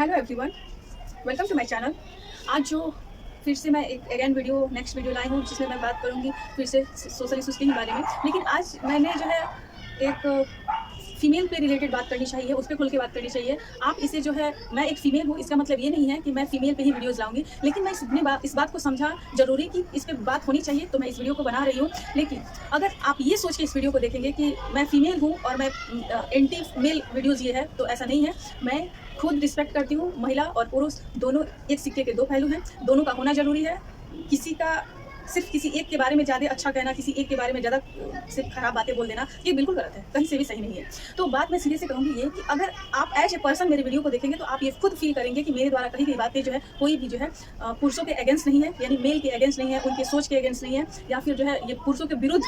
Hello everyone, welcome to my channel. आज जो फिर से मैं एक अगेन नेक्स्ट वीडियो लाई हूँ जिसमें मैं बात करूँगी फिर से सोशल इशूज़ के ही बारे में। लेकिन आज मैंने जो है एक फीमेल पे रिलेटेड बात करनी चाहिए, उस पर खुल के बात करनी चाहिए। आप इसे जो है, मैं एक फ़ीमेल हूँ, इसका मतलब ये नहीं है कि मैं फ़ीमेल पे ही वीडियोज़ लाऊँगी, लेकिन मैं इस बात को समझा ज़रूरी कि इस पे बात होनी चाहिए, तो मैं इस वीडियो को बना रही हूँ। लेकिन अगर आप ये सोच के इस वीडियो को देखेंगे कि मैं फ़ीमेल हूँ और मैं एंटी मेल वीडियोज़ ये है, तो ऐसा नहीं है। मैं खुद रिस्पेक्ट करती हूँ। महिला और पुरुष दोनों एक सिक्के के दो पहलू हैं, दोनों का होना ज़रूरी है। सिर्फ किसी एक के बारे में ज़्यादा अच्छा कहना, किसी एक के बारे में ज़्यादा सिर्फ खराब बातें बोल देना, ये बिल्कुल गलत है, कहीं से भी सही नहीं है। तो बात मैं सीधे से कहूँगी ये कि अगर आप एज ए पर्सन मेरे वीडियो को देखेंगे तो आप ये खुद फील करेंगे कि मेरे द्वारा कही गई बातें जो है कोई भी जो है पुरुषों के अगेंस्ट नहीं है, यानी मेल के अगेंस्ट नहीं है, उनके सोच के अगेंस्ट नहीं है, या फिर जो है ये पुरुषों के विरुद्ध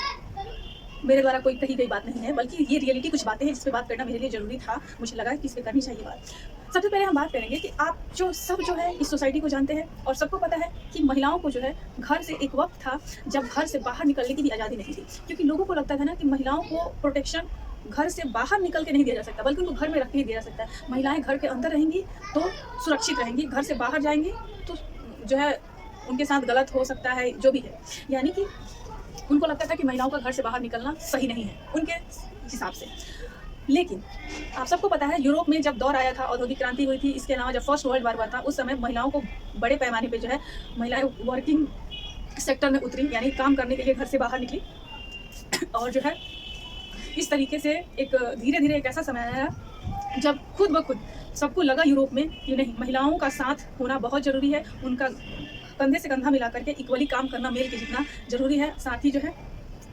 मेरे द्वारा कोई कही गई बात नहीं है, बल्कि ये रियलिटी कुछ बातें हैं जिस पे बात करना मेरे लिए ज़रूरी था। मुझे लगा कि इस पे करनी चाहिए बात। सबसे पहले हम बात करेंगे कि आप जो है इस सोसाइटी को जानते हैं और सबको पता है कि महिलाओं को जो है घर से एक वक्त था जब घर से बाहर निकलने की भी आज़ादी नहीं थी, क्योंकि लोगों को लगता था ना कि महिलाओं को प्रोटेक्शन घर से बाहर निकल के नहीं दिया जा सकता, बल्कि उनको घर में रख के ही दिया जा सकता है। महिलाएं घर के अंदर रहेंगी तो सुरक्षित रहेंगी, घर से बाहर जाएंगी तो जो है उनके साथ गलत हो सकता है, जो भी है। यानी कि उनको लगता था कि महिलाओं का घर से बाहर निकलना सही नहीं है उनके हिसाब से। लेकिन आप सबको पता है यूरोप में जब दौर आया था, औद्योगिक क्रांति हुई थी, इसके अलावा जब फर्स्ट वर्ल्ड वार हुआ था, उस समय महिलाओं को बड़े पैमाने पे जो है महिलाएं वर्किंग सेक्टर में उतरी, यानी काम करने के लिए घर से बाहर निकली। और जो है इस तरीके से एक धीरे धीरे एक ऐसा समय आया जब खुद ब खुद सबको लगा यूरोप में कि नहीं, महिलाओं का साथ होना बहुत ज़रूरी है, उनका कंधे से कंधा मिला करके इक्वली काम करना मेल के जितना ज़रूरी है। साथ ही जो है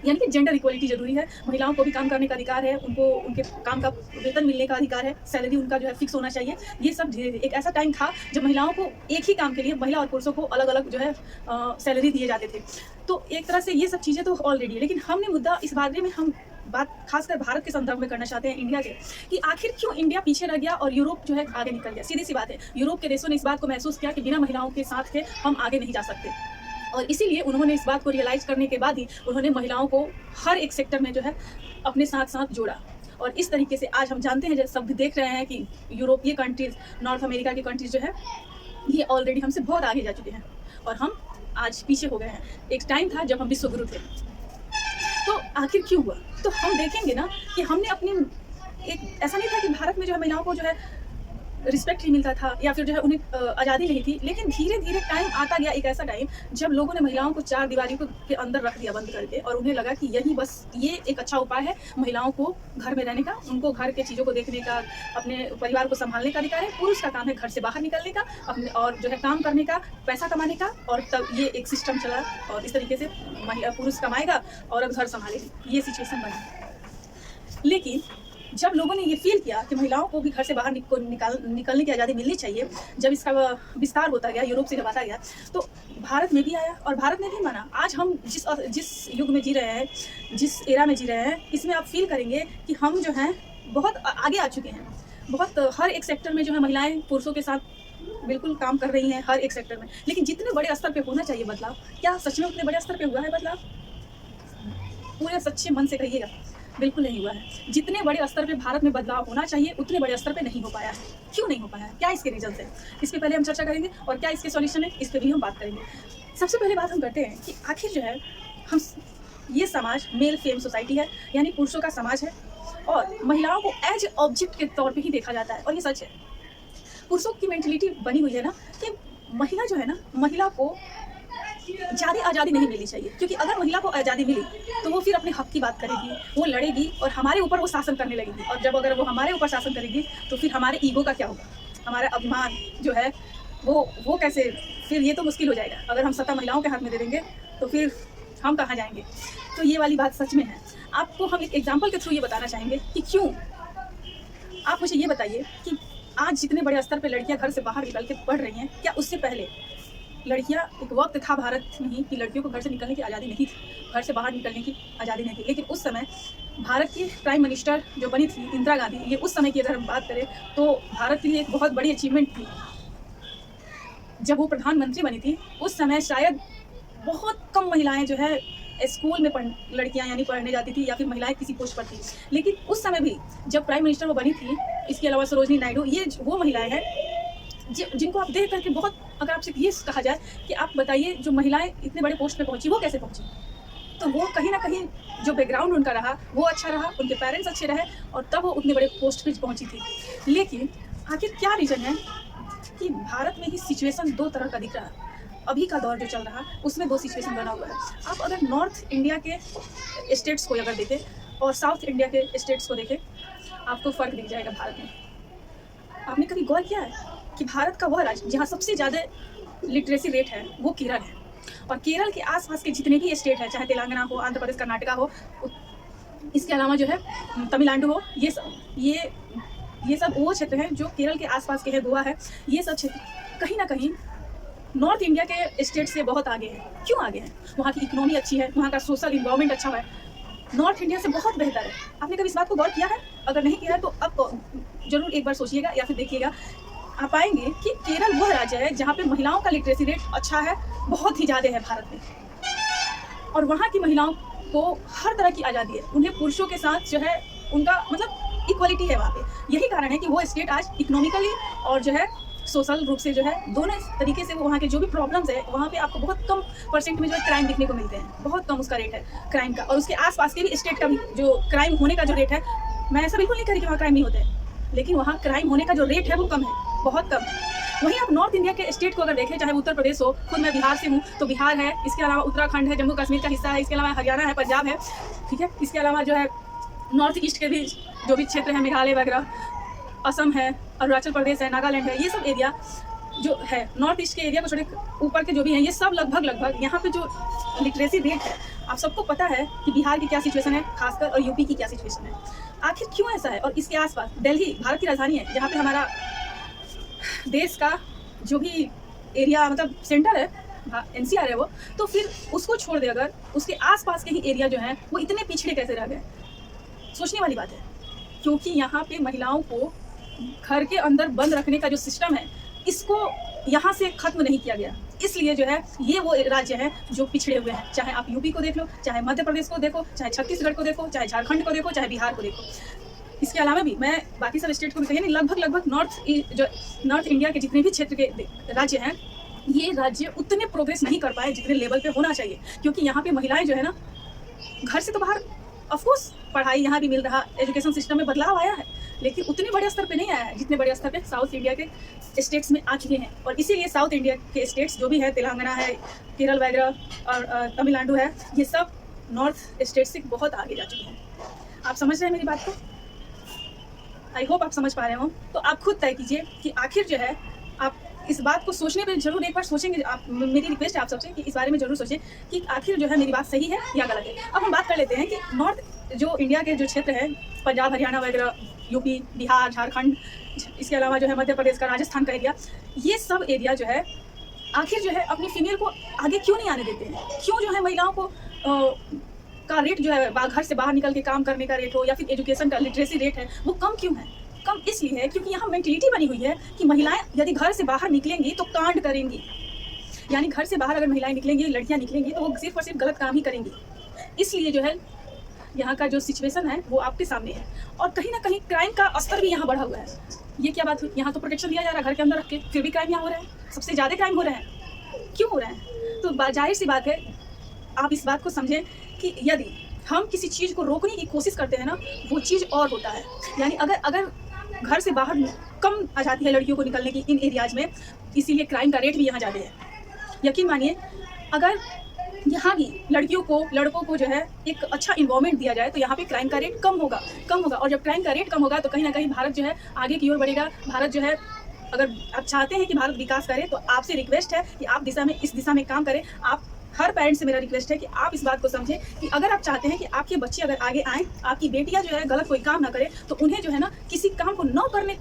यानी कि जेंडर इक्वलिटी ज़रूरी है, महिलाओं को भी काम करने का अधिकार है, उनको उनके काम का वेतन मिलने का अधिकार है, सैलरी उनका जो है फिक्स होना चाहिए। ये सब धीरे धीरे एक ऐसा टाइम था जब महिलाओं को एक ही काम के लिए महिला और पुरुषों को अलग अलग जो है सैलरी दिए जाते थे। तो एक तरह से ये सब चीज़ें तो ऑलरेडी है, लेकिन हमने मुद्दा इस बारे में हम बात खासकर भारत के संदर्भ में करना चाहते हैं, इंडिया के, कि आखिर क्यों इंडिया पीछे रह गया और यूरोप जो है आगे निकल गया। सीधी सी बात है, यूरोप के देशों ने इस बात को महसूस किया कि बिना महिलाओं के साथ के हम आगे नहीं जा सकते, और इसीलिए उन्होंने इस बात को रियलाइज़ करने के बाद ही उन्होंने महिलाओं को हर एक सेक्टर में जो है अपने साथ साथ जोड़ा। और इस तरीके से आज हम जानते हैं, जैसे सब देख रहे हैं कि यूरोपीय कंट्रीज़, नॉर्थ अमेरिका की कंट्रीज़ जो है ये ऑलरेडी हमसे बहुत आगे जा चुके हैं और हम आज पीछे हो गए हैं। एक टाइम था जब हम विश्वगुरु थे। तो आखिर क्यों हुआ, तो हम देखेंगे ना कि हमने अपनी एक ऐसा नहीं था कि भारत में जो है महिलाओं को जो है रिस्पेक्ट ही मिलता था या फिर जो है उन्हें आज़ादी नहीं थी, लेकिन धीरे धीरे टाइम आता गया, एक ऐसा टाइम जब लोगों ने महिलाओं को चार दीवारी के अंदर रख दिया बंद करके, और उन्हें लगा कि यही बस ये एक अच्छा उपाय है महिलाओं को घर में रहने का, उनको घर के चीज़ों को देखने का, अपने परिवार को संभालने का अधिकार है। पुरुष का काम है घर से बाहर निकलने का, अपने और जो है काम करने का, पैसा कमाने का, और तब ये एक सिस्टम चला और इस तरीके से पुरुष कमाएगा और घर संभालेगी, ये सिचुएशन बनी। लेकिन जब लोगों ने ये फील किया कि महिलाओं को भी घर से बाहर निकलने की आज़ादी मिलनी चाहिए, जब इसका विस्तार होता गया, यूरोप से जब आता गया, तो भारत में भी आया और भारत ने भी माना। आज हम जिस युग में जी रहे हैं, जिस एरा में जी रहे हैं, इसमें आप फील करेंगे कि हम जो हैं बहुत आगे आ चुके हैं। बहुत हर एक सेक्टर में जो है महिलाएं पुरुषों के साथ बिल्कुल काम कर रही हैं, हर एक सेक्टर में। लेकिन जितने बड़े स्तर पे होना चाहिए बदलाव, क्या सच में उतने बड़े स्तर पे हुआ है बदलाव? पूरे सच्चे मन से कहिएगा, बिल्कुल नहीं हुआ है। जितने बड़े स्तर पे भारत में बदलाव होना चाहिए उतने बड़े स्तर पे नहीं हो पाया है। क्यों नहीं हो पाया है, क्या इसके रीजन है, इस पे पहले हम चर्चा करेंगे, और क्या इसके सॉल्यूशन है इस पे भी हम बात करेंगे। सबसे पहले बात हम करते हैं कि आखिर जो है हम ये समाज मेल फेम सोसाइटी है, यानी पुरुषों का समाज है, और महिलाओं को एज ऑब्जेक्ट के तौर पर ही देखा जाता है। और ये सच है, पुरुषों की मेंटलिटी बनी हुई है ना कि महिला जो है ना, महिला को ज़्यादा आज़ादी नहीं मिलनी चाहिए, क्योंकि अगर महिला को आज़ादी मिली तो वो फिर अपने हक की बात करेगी, वो लड़ेगी और हमारे ऊपर वो शासन करने लगेगी। और जब अगर वो हमारे ऊपर शासन करेगी तो फिर हमारे ईगो का क्या होगा, हमारा अभिमान जो है वो कैसे, फिर ये तो मुश्किल हो जाएगा। अगर हम सत्ता महिलाओं के हाथ में दे देंगे तो फिर हम कहाँ जाएंगे। तो ये वाली बात सच में है। आपको हम एक एग्जाम्पल के थ्रू ये बताना चाहेंगे कि क्यों। आप मुझे ये बताइए कि आज जितने बड़े स्तर पर लड़कियाँ घर से बाहर निकल के पढ़ रही हैं, क्या उससे पहले लड़कियां, एक वक्त था भारत में ही कि लड़कियों को घर से निकलने की आज़ादी नहीं थी, घर से बाहर निकलने की आज़ादी नहीं थी। लेकिन उस समय भारत की प्राइम मिनिस्टर जो बनी थी इंदिरा गांधी, ये उस समय की अगर हम बात करें तो भारत के लिए एक बहुत बड़ी अचीवमेंट थी। जब वो प्रधानमंत्री बनी थी उस समय शायद बहुत कम महिलाएं जो है स्कूल में लड़कियां यानी पढ़ने जाती थी, या फिर महिलाएं किसी पोस्ट पर थी। लेकिन उस समय भी जब प्राइम मिनिस्टर वो बनी थी, इसके अलावा सरोजनी नायडू, ये वो महिलाएं हैं जिनको आप देख करके बहुत, अगर आपसे ये कहा जाए कि आप बताइए जो महिलाएं इतने बड़े पोस्ट पे पहुंची वो कैसे पहुंची, तो वो कहीं ना कहीं जो बैकग्राउंड उनका रहा वो अच्छा रहा, उनके पेरेंट्स अच्छे रहे और तब वो उतने बड़े पोस्ट पे पहुंची थी। लेकिन आखिर क्या रीज़न है कि भारत में ही सिचुएशन दो तरह का दिख रहा है। अभी का दौर जो चल रहा है उसमें दो सिचुएशन बना हुआ है। आप अगर नॉर्थ इंडिया के स्टेट्स को अगर देखें और साउथ इंडिया के स्टेट्स को देखें, आपको फ़र्क दिख जाएगा भारत में। आपने कभी गौर किया है कि भारत का वह राज्य जहाँ सबसे ज़्यादा लिटरेसी रेट है वो केरल है, और केरल के आसपास के जितने भी स्टेट हैं, चाहे तेलंगाना हो, आंध्र प्रदेश, कर्नाटका हो, इसके अलावा जो है तमिलनाडु हो, ये सब वो क्षेत्र हैं जो केरल के आसपास के हैं, गोवा है, ये सब क्षेत्र कहीं ना कहीं नॉर्थ इंडिया के स्टेट से बहुत आगे हैं। क्यों आगे हैं? वहाँ की इकोनॉमी अच्छी है, वहाँ का सोशल इन्वायरमेंट अच्छा है, नॉर्थ इंडिया से बहुत बेहतर है। आपने कभी इस बात को गौर किया है? अगर नहीं किया है तो अब जरूर एक बार सोचिएगा या फिर देखिएगा। आप पाएंगे कि केरल वह राज्य है जहाँ पे महिलाओं का लिटरेसी रेट अच्छा है, बहुत ही ज़्यादा है भारत में, और वहाँ की महिलाओं को हर तरह की आज़ादी है, उन्हें पुरुषों के साथ जो है उनका मतलब इक्वलिटी है वहाँ पे। यही कारण है कि वो स्टेट आज इकोनॉमिकली और जो है सोशल रूप से जो है दोनों तरीके से वो वहाँ के जो भी प्रॉब्लम्स है, वहाँ पे आपको बहुत कम परसेंट में जो है क्राइम देखने को मिलते हैं, बहुत कम उसका रेट है क्राइम का। और उसके आसपास के भी स्टेट का भी जो क्राइम होने का जो रेट है, मैं ऐसा बिल्कुल नहीं कह रही कि वहाँ क्राइम नहीं होते हैं, लेकिन वहाँ क्राइम होने का जो रेट है वो कम है, बहुत कम। वहीं आप नॉर्थ इंडिया के स्टेट को अगर देखें, चाहे उत्तर प्रदेश हो, खुद मैं बिहार से हूँ तो बिहार है, इसके अलावा उत्तराखंड है, जम्मू कश्मीर का हिस्सा है, इसके अलावा हरियाणा है, पंजाब है, ठीक है, इसके अलावा जो है नॉर्थ ईस्ट के भी जो भी क्षेत्र है, मेघालय वगैरह, असम है, अरुणाचल प्रदेश है, नागालैंड है, ये सब एरिया जो है नॉर्थ ईस्ट के एरिया को छोड़े ऊपर के जो भी हैं, ये सब लगभग यहाँ पे जो लिटरेसी रेट है, आप सबको पता है कि बिहार की क्या सिचुएशन है खासकर, और यूपी की क्या सिचुएशन है। आखिर क्यों ऐसा है? और इसके आसपास दिल्ली भारत की राजधानी है, जहाँ पे हमारा देश का जो भी एरिया मतलब सेंटर है, एनसीआर है वो, तो फिर उसको छोड़ दे अगर, उसके आसपास के ही एरिया जो है वो इतने पिछड़े कैसे रह गए? सोचने वाली बात है, क्योंकि यहाँ पे महिलाओं को घर के अंदर बंद रखने का जो सिस्टम है, इसको यहाँ से खत्म नहीं किया गया, इसलिए जो है ये वो राज्य है जो पिछड़े हुए हैं। चाहे आप यूपी को देख लो, चाहे मध्य प्रदेश को देखो, चाहे छत्तीसगढ़ को देखो, चाहे झारखंड को देखो, चाहे बिहार को देखो। इसके अलावा भी मैं बाकी सब स्टेट को भी कहिए, लगभग नॉर्थ इंडिया के जितने भी क्षेत्र के राज्य हैं, ये राज्य उतने प्रोग्रेस नहीं कर पाए जितने लेवल पे होना चाहिए, क्योंकि यहाँ पे महिलाएं जो है ना, घर से तो बाहर ऑफकोर्स पढ़ाई यहाँ भी मिल रहा, एजुकेशन सिस्टम में बदलाव आया है, लेकिन उतने बड़े स्तर पे नहीं आया है जितने बड़े स्तर पे साउथ इंडिया के स्टेट्स में आ चुके हैं। और इसीलिए साउथ इंडिया के स्टेट्स जो भी है, तेलंगाना है, केरल वगैरह और तमिलनाडु है, ये सब नॉर्थ स्टेट से बहुत आगे जा चुके हैं। आप समझ रहे हैं मेरी बात को? आई होप आप समझ पा रहे हो। तो आप खुद तय कीजिए कि आखिर जो है, आप इस बात को सोचने पे जरूर एक बार सोचेंगे। आप, मेरी रिक्वेस्ट है आप सबसे कि इस बारे में जरूर सोचें कि आखिर जो है मेरी बात सही है या गलत है। अब हम बात कर लेते हैं कि नॉर्थ जो इंडिया के जो क्षेत्र है, पंजाब, हरियाणा वगैरह, यूपी, बिहार, झारखंड, इसके अलावा जो है मध्य प्रदेश का, राजस्थान का एरिया, ये सब एरिया जो है आखिर जो है अपनी फीमेल को आगे क्यों नहीं आने देते हैं? क्यों जो है महिलाओं को का रेट जो है घर से बाहर निकल के काम करने का रेट हो या फिर एजुकेशन का लिटरेसी रेट है वो कम क्यों है? कम इसलिए है क्योंकि यहाँ मेंटलिटी बनी हुई है कि महिलाएं यदि घर से बाहर निकलेंगी तो कांड करेंगी, यानी घर से बाहर अगर महिलाएं निकलेंगी, लड़कियां निकलेंगी तो वो सिर्फ और सिर्फ गलत काम ही करेंगी। इसलिए जो है यहाँ का जो सिचुएशन है वो आपके सामने है, और कहीं ना कहीं क्राइम का स्तर भी यहाँ बढ़ा हुआ है। ये क्या बात हुई? यहाँ तो प्रोटेक्शन दिया जा रहा है घर के अंदर रख के, फिर भी क्राइम यहाँ हो रहा है, सबसे ज़्यादा क्राइम हो रहे हैं। क्यों हो रहे हैं? तो जाहिर सी बात है, आप इस बात को समझें कि यदि हम किसी चीज़ को रोकने की कोशिश करते हैं ना, वो चीज़ और होता है। यानी अगर घर से बाहर कम आ जाती है लड़कियों को निकलने की इन एरियाज़ में, इसीलिए क्राइम का रेट भी यहाँ ज़्यादा है। यकीन मानिए, अगर यहाँ भी लड़कियों को, लड़कों को जो है एक अच्छा इन्वायरमेंट दिया जाए तो यहाँ पे क्राइम का रेट कम होगा। और जब क्राइम का रेट कम होगा तो कहीं ना कहीं भारत जो है आगे की ओर बढ़ेगा। भारत जो है, अगर आप चाहते हैं कि भारत विकास करे तो आपसे रिक्वेस्ट है कि आप इस दिशा में काम करें। आप हर पेरेंट्स से मेरा रिक्वेस्ट है कि आप इस बात को समझें कि अगर आप चाहते हैं कि आपके बच्चे अगर आगे आएँ, आपकी बेटियाँ जो है गलत कोई काम ना करें, तो उन्हें जो है ना किसी काम को न करने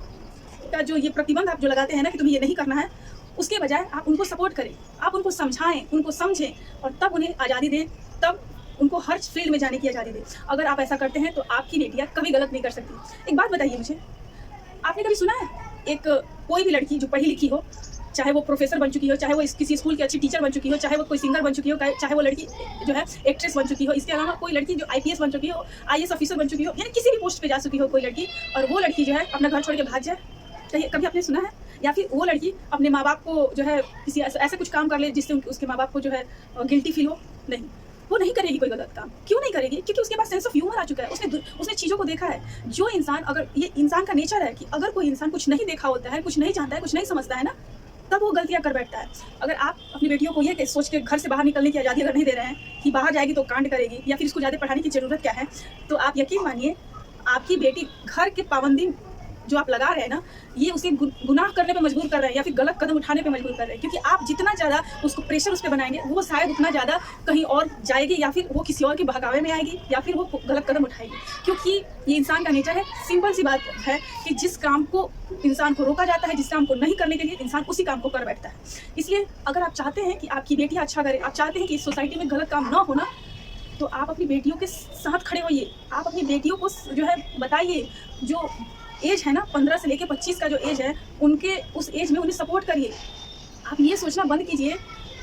का जो ये प्रतिबंध आप जो लगाते हैं ना कि तुम्हें ये नहीं करना है, उसके बजाय आप उनको सपोर्ट करें, आप उनको समझाएं, उनको समझें, और तब उन्हें आज़ादी दें, तब उनको हर फील्ड में जाने की आज़ादी दें। अगर आप ऐसा करते हैं तो आपकी बेटियाँ कभी गलत नहीं कर सकती। एक बात बताइए मुझे, आपने कभी सुना है एक कोई भी लड़की जो पढ़ी लिखी हो, चाहे वो प्रोफेसर बन चुकी हो, चाहे वो किसी स्कूल की अच्छी टीचर बन चुकी हो, चाहे वो कोई सिंगर बन चुकी हो, चाहे वो लड़की जो है एक्ट्रेस बन चुकी हो, इसके अलावा कोई लड़की जो IPS बन चुकी हो, IAS ऑफिसर बन चुकी हो, यानी किसी भी पोस्ट पे जा चुकी हो कोई लड़की, और वो लड़की जो है अपना घर छोड़ के भाग जाए, कहीं कभी आपने सुना है? या फिर वो लड़की अपने माँ बाप को जो है किसी ऐसा कुछ काम कर ले जिससे उसके माँ बाप को जो है गिल्टी फील हो? नहीं, वो नहीं करेगी कोई गलत काम। क्यों नहीं करेगी? क्योंकि उसके पास सेंस ऑफ ह्यूमर आ चुका है। उसने चीज़ों को देखा है। जो इंसान, अगर ये इंसान का नेचर है कि अगर कोई इंसान कुछ नहीं देखा होता है, कुछ नहीं जानता है, कुछ नहीं समझता है ना, तब वो गलतियाँ कर बैठता है। अगर आप अपनी बेटियों को ये सोच के घर से बाहर निकलने की आज़ादी अगर नहीं दे रहे हैं कि बाहर जाएगी तो कांड करेगी या फिर इसको ज़्यादा पढ़ाने की ज़रूरत क्या है, तो आप यकीन मानिए आपकी बेटी घर की पाबंदी जो आप लगा रहे हैं ना, ये उसे गुनाह करने पे मजबूर कर रहे हैं या फिर गलत कदम उठाने पे मजबूर कर रहे हैं। क्योंकि आप जितना ज़्यादा उसको प्रेशर उस पे बनाएंगे, वो शायद उतना ज़्यादा कहीं और जाएगी या फिर वो किसी और के बहकावे में आएगी या फिर वो गलत कदम उठाएगी। क्योंकि ये इंसान का नेचर है। सिंपल सी बात है कि जिस काम को इंसान को रोका जाता है, जिस काम को नहीं करने के लिए इंसान उसी काम को कर बैठता है। इसलिए अगर आप चाहते हैं कि आपकी बेटियाँ अच्छा करें, आप चाहते हैं कि इस सोसाइटी में गलत काम ना होना, तो आप अपनी बेटियों के साथ खड़े होइए। आप अपनी बेटियों को जो है बताइए, जो एज है ना 15 से लेके 25 का जो एज है, उनके उस एज में उन्हें सपोर्ट करिए। आप ये सोचना बंद कीजिए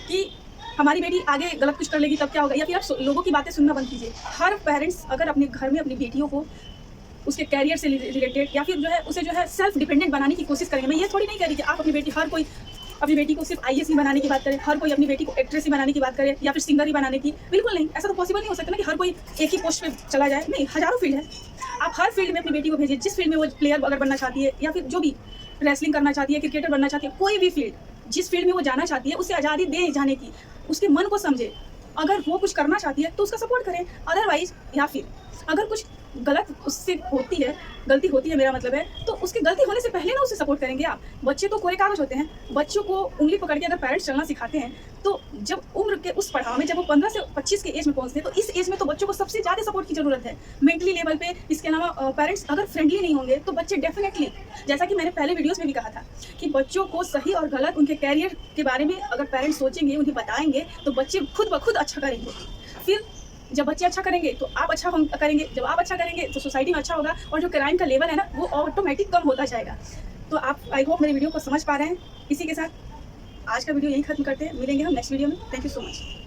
कि हमारी बेटी आगे गलत कुछ कर लेगी तब क्या होगा, या फिर आप लोगों की बातें सुनना बंद कीजिए। हर पेरेंट्स अगर अपने घर में अपनी बेटियों को उसके कैरियर से रिलेटेड या फिर जो है उसे जो है सेल्फ डिपेंडेंट बनाने की कोशिश करेंगे। मैं ये थोड़ी नहीं कह रही कि आप अपनी बेटी, हर कोई अपनी बेटी को सिर्फ IAS ही बनाने की बात करे, हर कोई अपनी बेटी को एक्ट्रेस ही बनाने की बात करे या फिर सिंगर ही बनाने की। बिल्कुल नहीं, ऐसा तो पॉसिबल नहीं हो सकता ना कि हर कोई एक ही पोस्ट पे चला जाए। नहीं, हज़ारों फील्ड है। आप हर फील्ड में अपनी बेटी को भेजिए। जिस फील्ड में वो प्लेयर अगर बनना चाहती है या फिर जो भी रेसलिंग करना चाहती है, क्रिकेटर बनना चाहती है, कोई भी फील्ड, जिस फील्ड में वो जाना चाहती है उसे आज़ादी दें जाने की, उसके मन को समझे। अगर वो कुछ करना चाहती है तो उसका सपोर्ट करें। अदरवाइज, या फिर अगर कुछ गलत उससे होती है, गलती होती है मेरा मतलब है, तो उसकी गलती होने से पहले ना उसे सपोर्ट करेंगे आप। बच्चे तो कोरे कागज होते हैं। बच्चों को उंगली पकड़ के अगर पेरेंट्स चलना सिखाते हैं, तो जब उम्र के उस पड़ाव में, जब वो 15 से 25 के एज में पहुंचते हैं, तो इस एज में तो बच्चों को सबसे ज़्यादा सपोर्ट की ज़रूरत है मेंटली लेवल पे। इसके अलावा पेरेंट्स अगर फ्रेंडली नहीं होंगे तो बच्चे डेफिनेटली, जैसा कि मैंने पहले वीडियोज़ में भी कहा था कि बच्चों को सही और गलत उनके कैरियर के बारे में अगर पेरेंट्स सोचेंगे, उन्हें बताएंगे, तो बच्चे खुद ब खुद अच्छा करेंगे। फिर जब बच्चे अच्छा करेंगे तो आप अच्छा करेंगे, जब आप अच्छा करेंगे तो सोसाइटी में अच्छा होगा और जो क्राइम का लेवल है ना, वो ऑटोमेटिक कम होता जाएगा। तो आप, आई होप मेरी वीडियो को समझ पा रहे हैं। इसी के साथ आज का वीडियो यही खत्म करते हैं। मिलेंगे हम नेक्स्ट वीडियो में। Thank you so much.